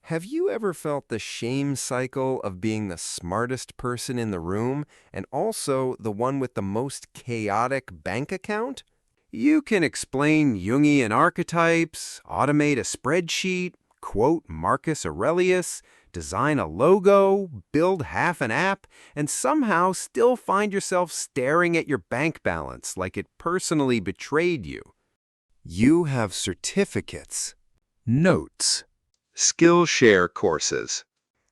Have you ever felt the shame cycle of being the smartest person in the room and also the one with the most chaotic bank account? You can explain Jungian archetypes, automate a spreadsheet, quote Marcus Aurelius, design a logo, build half an app, and somehow still find yourself staring at your bank balance like it personally betrayed you. You have certificates, notes, Skillshare courses,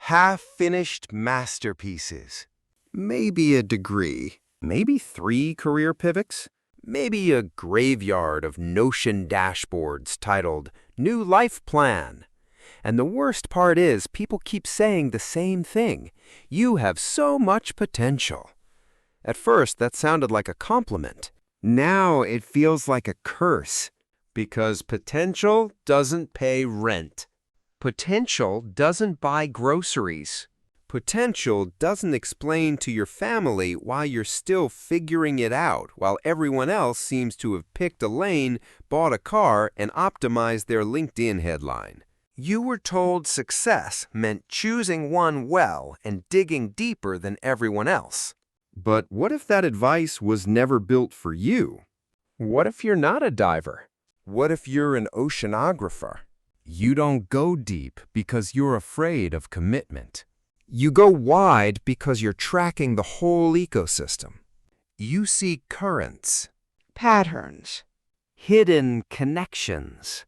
half-finished masterpieces, maybe a degree, maybe 3 career pivots, maybe a graveyard of Notion dashboards titled New Life Plan. And the worst part is people keep saying the same thing. You have so much potential. At first, that sounded like a compliment. Now it feels like a curse because potential doesn't pay rent. Potential doesn't buy groceries. Potential doesn't explain to your family why you're still figuring it out while everyone else seems to have picked a lane, bought a car, and optimized their LinkedIn headline. You were told success meant choosing one well and digging deeper than everyone else. But what if that advice was never built for you? What if you're not a diver? What if you're an oceanographer? You don't go deep because you're afraid of commitment. You go wide because you're tracking the whole ecosystem. You see currents, patterns, hidden connections.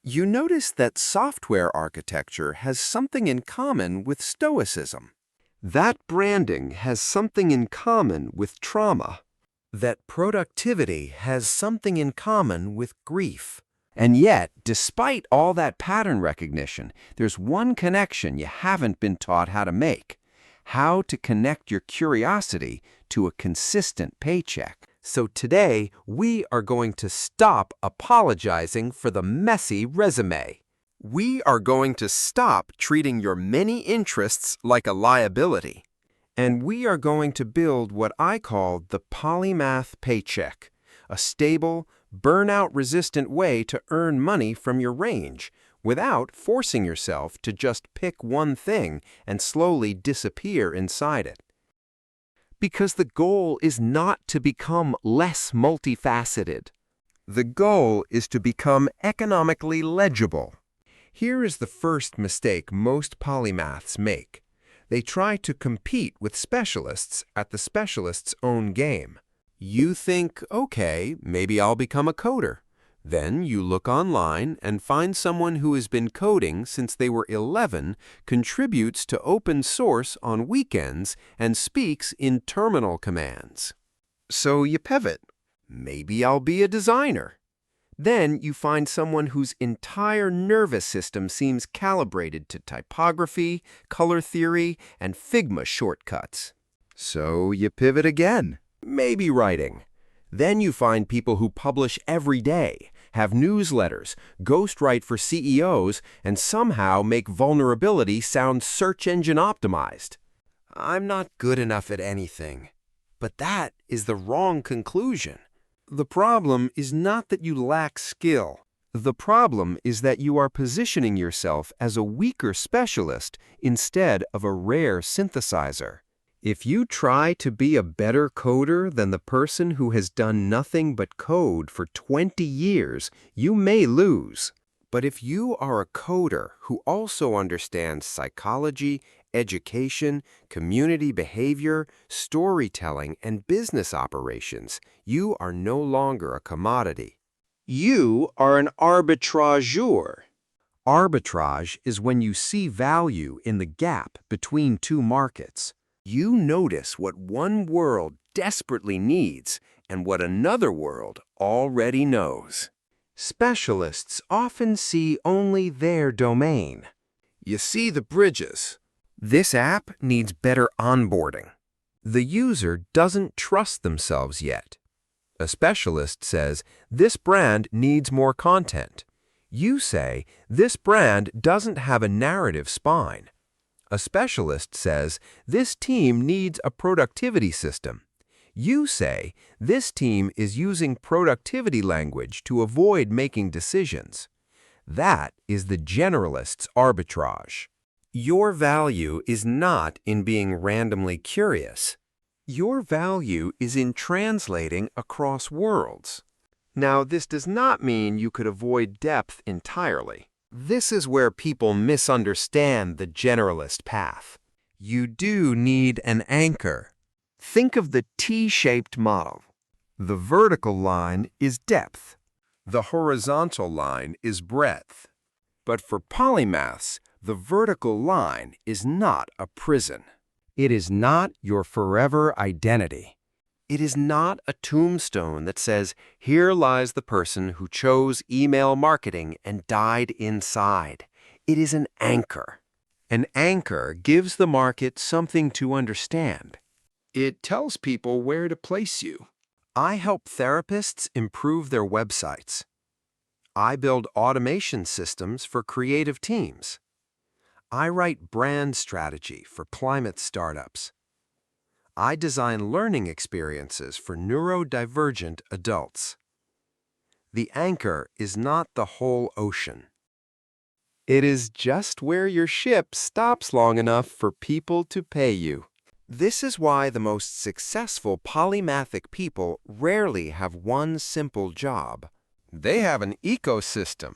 You notice that software architecture has something in common with stoicism. That branding has something in common with trauma. That productivity has something in common with grief. And yet, despite all that pattern recognition, there's one connection you haven't been taught how to make: how to connect your curiosity to a consistent paycheck. So today, we are going to stop apologizing for the messy resume. We are going to stop treating your many interests like a liability. And we are going to build what I call the Polymath Paycheck, a stable, burnout-resistant way to earn money from your range without forcing yourself to just pick one thing and slowly disappear inside it. Because the goal is not to become less multifaceted. The goal is to become economically legible. Here is the first mistake most polymaths make. They try to compete with specialists at the specialist's own game. You think, okay, maybe I'll become a coder. Then you look online and find someone who has been coding since they were 11, contributes to open source on weekends, and speaks in terminal commands. So you pivot. Maybe I'll be a designer. Then you find someone whose entire nervous system seems calibrated to typography, color theory, and Figma shortcuts. So you pivot again. Maybe writing. Then you find people who publish every day, have newsletters, ghostwrite for CEOs, and somehow make vulnerability sound search engine optimized. I'm not good enough at anything. But that is the wrong conclusion. The problem is not that you lack skill. The problem is that you are positioning yourself as a weaker specialist instead of a rare synthesizer. If you try to be a better coder than the person who has done nothing but code for 20 years, you may lose. But if you are a coder who also understands psychology, education, community behavior, storytelling, and business operations, you are no longer a commodity. You are an arbitrageur. Arbitrage is when you see value in the gap between two markets. You notice what one world desperately needs and what another world already knows. Specialists often see only their domain. You see the bridges. This app needs better onboarding. The user doesn't trust themselves yet. A specialist says, this brand needs more content. You say, this brand doesn't have a narrative spine. A specialist says, this team needs a productivity system. You say, this team is using productivity language to avoid making decisions. That is the generalist's arbitrage. Your value is not in being randomly curious. Your value is in translating across worlds. Now, this does not mean you could avoid depth entirely. This is where people misunderstand the generalist path. You do need an anchor. Think of the T-shaped model. The vertical line is depth. The horizontal line is breadth. But for polymaths, the vertical line is not a prison. It is not your forever identity. It is not a tombstone that says, "Here lies the person who chose email marketing and died inside." It is an anchor. An anchor gives the market something to understand. It tells people where to place you. I help therapists improve their websites. I build automation systems for creative teams. I write brand strategy for climate startups. I design learning experiences for neurodivergent adults. The anchor is not the whole ocean. It is just where your ship stops long enough for people to pay you. This is why the most successful polymathic people rarely have one simple job. They have an ecosystem.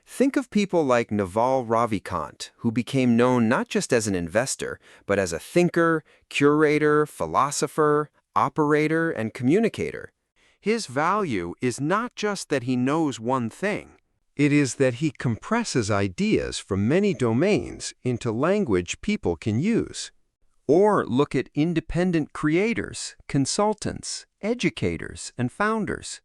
Think of people like Naval Ravikant, who became known not just as an investor, but as a thinker, curator, philosopher, operator, and communicator. His value is not just that he knows one thing. It is that he compresses ideas from many domains into language people can use. Or look at independent creators, consultants, educators, and founders.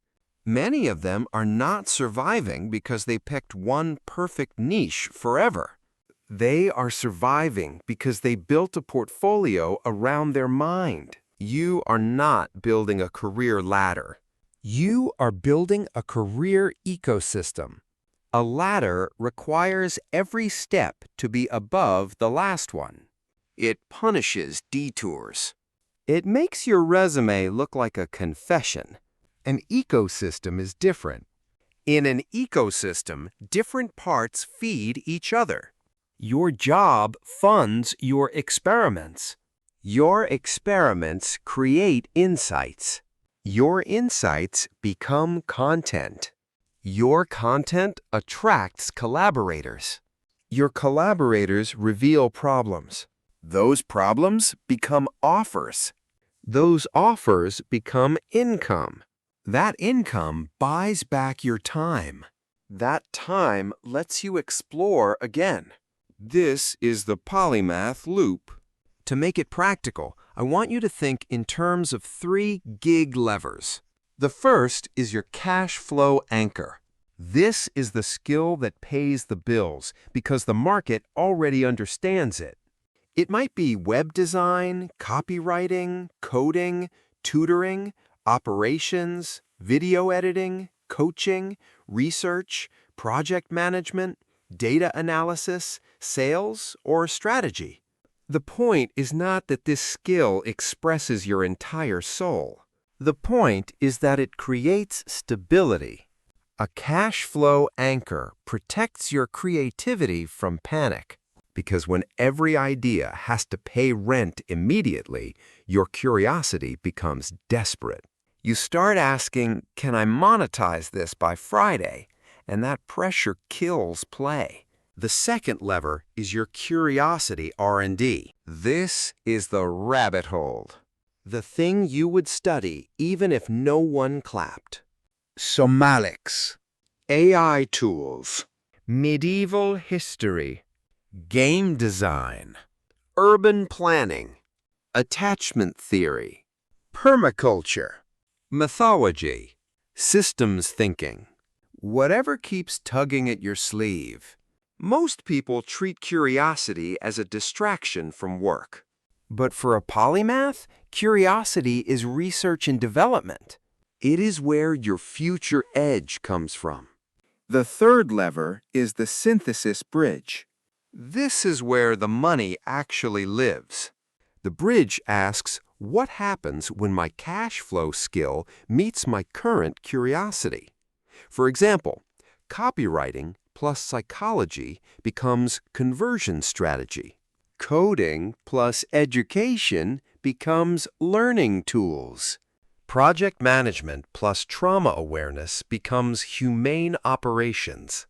Many of them are not surviving because they picked one perfect niche forever. They are surviving because they built a portfolio around their mind. You are not building a career ladder. You are building a career ecosystem. A ladder requires every step to be above the last one. It punishes detours. It makes your resume look like a confession. An ecosystem is different. In an ecosystem, different parts feed each other. Your job funds your experiments. Your experiments create insights. Your insights become content. Your content attracts collaborators. Your collaborators reveal problems. Those problems become offers. Those offers become income. That income buys back your time. That time lets you explore again. This is the polymath loop. To make it practical, I want you to think in terms of 3 gig levers. The first is your cash flow anchor. This is the skill that pays the bills because the market already understands it. It might be web design, copywriting, coding, tutoring, operations, video editing, coaching, research, project management, data analysis, sales, or strategy. The point is not that this skill expresses your entire soul. The point is that it creates stability. A cash flow anchor protects your creativity from panic. Because when every idea has to pay rent immediately, your curiosity becomes desperate. You start asking, can I monetize this by Friday? And that pressure kills play. The second lever is your curiosity R&D. This is the rabbit hole. The thing you would study even if no one clapped. Somatics, AI tools, medieval history, game design, urban planning, attachment theory, permaculture, mythology, systems thinking. Whatever keeps tugging at your sleeve. Most people treat curiosity as a distraction from work. But for a polymath, curiosity is research and development. It is where your future edge comes from. The third lever is the synthesis bridge. This is where the money actually lives. The bridge asks, what happens when my cash flow skill meets my current curiosity? For example, copywriting plus psychology becomes conversion strategy. Coding plus education becomes learning tools. Project management plus trauma awareness becomes humane operations.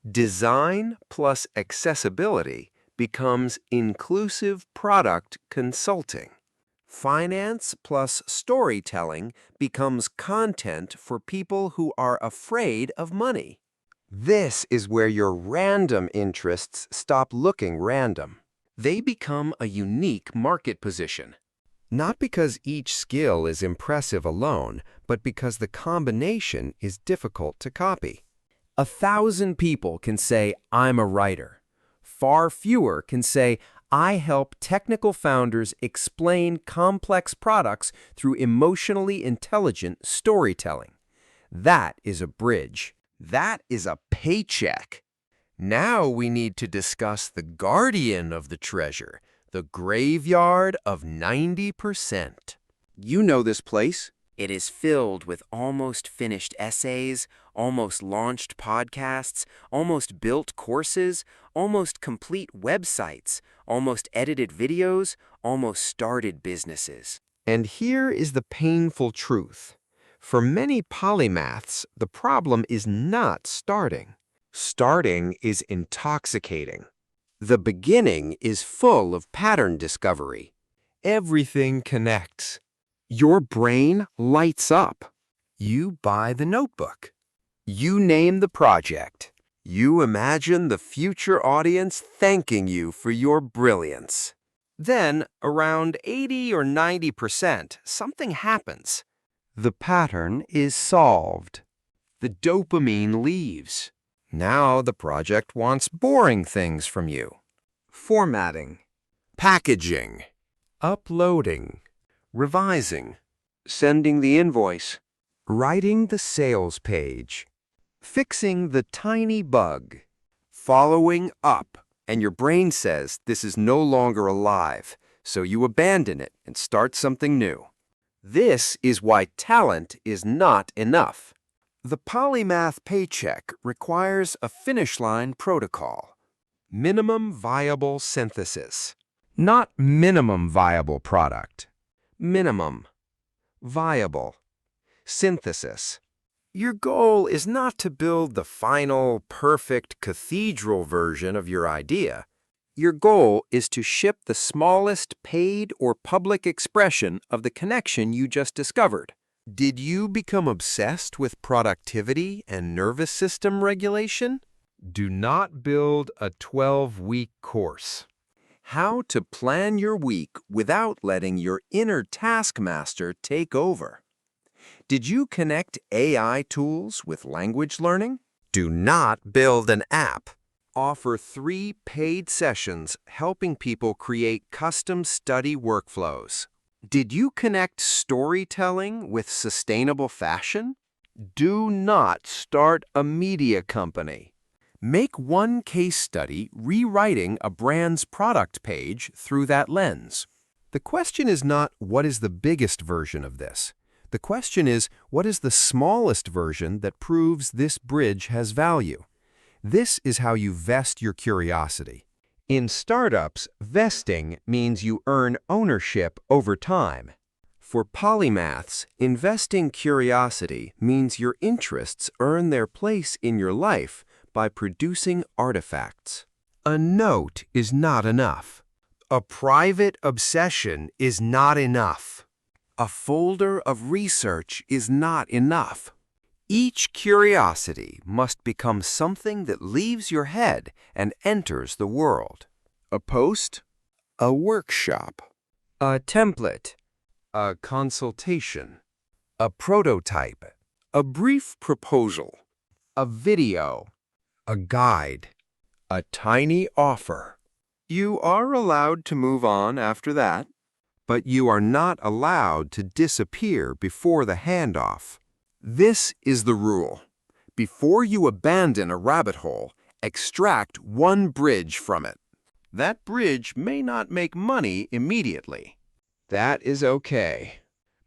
Design plus accessibility becomes inclusive product consulting. Finance plus storytelling becomes content for people who are afraid of money. This is where your random interests stop looking random. They become a unique market position. Not because each skill is impressive alone, but because the combination is difficult to copy. 1,000 people can say, "I'm a writer." Far fewer can say, "I help technical founders explain complex products through emotionally intelligent storytelling." That is a bridge. That is a paycheck. Now we need to discuss the guardian of the treasure, the graveyard of 90%. You know this place. It is filled with almost finished essays, almost launched podcasts, almost built courses, almost complete websites, almost edited videos, almost started businesses. And here is the painful truth. For many polymaths, the problem is not starting. Starting is intoxicating. The beginning is full of pattern discovery. Everything connects. Your brain lights up. You buy the notebook. You name the project. You imagine the future audience thanking you for your brilliance. Then, around 80 or 90%, something happens. The pattern is solved. The dopamine leaves. Now the project wants boring things from you. Formatting, packaging, uploading, revising, sending the invoice, writing the sales page, fixing the tiny bug, following up, and your brain says this is no longer alive, so you abandon it and start something new. This is why talent is not enough. The Polymath Paycheck requires a finish line protocol. Minimum viable synthesis, not minimum viable product. Minimum viable synthesis. Your goal is not to build the final, perfect cathedral version of your idea. Your goal is to ship the smallest paid or public expression of the connection you just discovered. Did you become obsessed with productivity and nervous system regulation? Do not build a 12-week course. How to plan your week without letting your inner taskmaster take over. Did you connect AI tools with language learning? Do not build an app. Offer 3 paid sessions helping people create custom study workflows. Did you connect storytelling with sustainable fashion? Do not start a media company. Make one case study rewriting a brand's product page through that lens. The question is not what is the biggest version of this. The question is what is the smallest version that proves this bridge has value. This is how you vest your curiosity. In startups, vesting means you earn ownership over time. For polymaths, investing curiosity means your interests earn their place in your life by producing artifacts. A note is not enough. A private obsession is not enough. A folder of research is not enough. Each curiosity must become something that leaves your head and enters the world. A post, a workshop, a template, a consultation, a prototype, a brief proposal, a video, a guide, a tiny offer. You are allowed to move on after that, but you are not allowed to disappear before the handoff. This is the rule. Before you abandon a rabbit hole, extract one bridge from it. That bridge may not make money immediately. That is okay.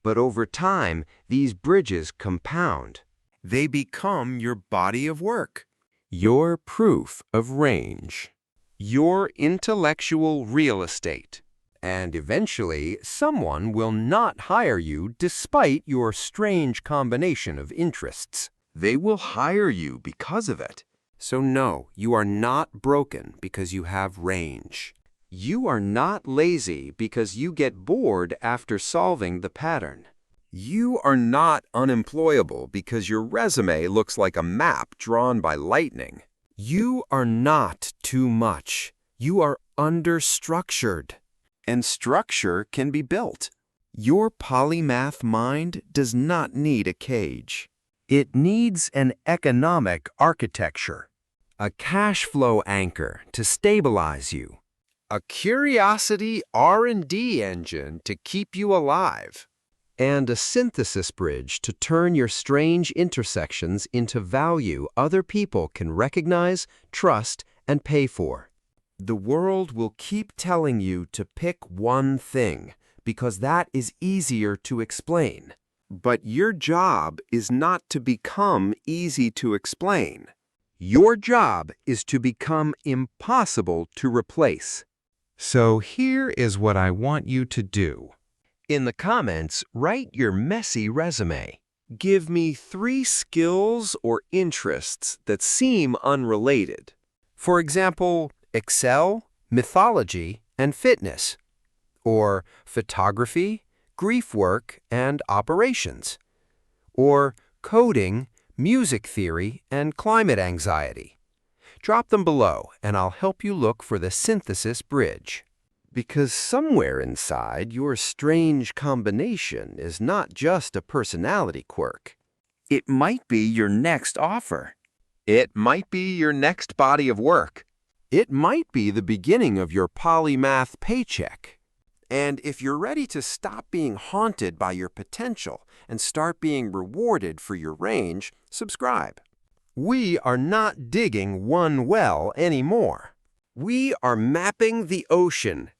But over time, these bridges compound. They become your body of work. Your proof of range. Your intellectual real estate. And eventually, someone will not hire you despite your strange combination of interests. They will hire you because of it. So no, you are not broken because you have range. You are not lazy because you get bored after solving the pattern. You are not unemployable because your resume looks like a map drawn by lightning. You are not too much. You are understructured. And structure can be built. Your polymath mind does not need a cage. It needs an economic architecture, a cash flow anchor to stabilize you, a curiosity R&D engine to keep you alive, and a synthesis bridge to turn your strange intersections into value other people can recognize, trust, and pay for. The world will keep telling you to pick one thing because that is easier to explain. But your job is not to become easy to explain. Your job is to become impossible to replace. So here is what I want you to do. In the comments, write your messy resume. Give me 3 skills or interests that seem unrelated. For example, Excel, mythology, and fitness. Or photography, grief work, and operations. Or coding, music theory, and climate anxiety. Drop them below, and I'll help you look for the synthesis bridge. Because somewhere inside, your strange combination is not just a personality quirk. It might be your next offer. It might be your next body of work. It might be the beginning of your Polymath Paycheck. And if you're ready to stop being haunted by your potential and start being rewarded for your range, subscribe. We are not digging one well anymore. We are mapping the ocean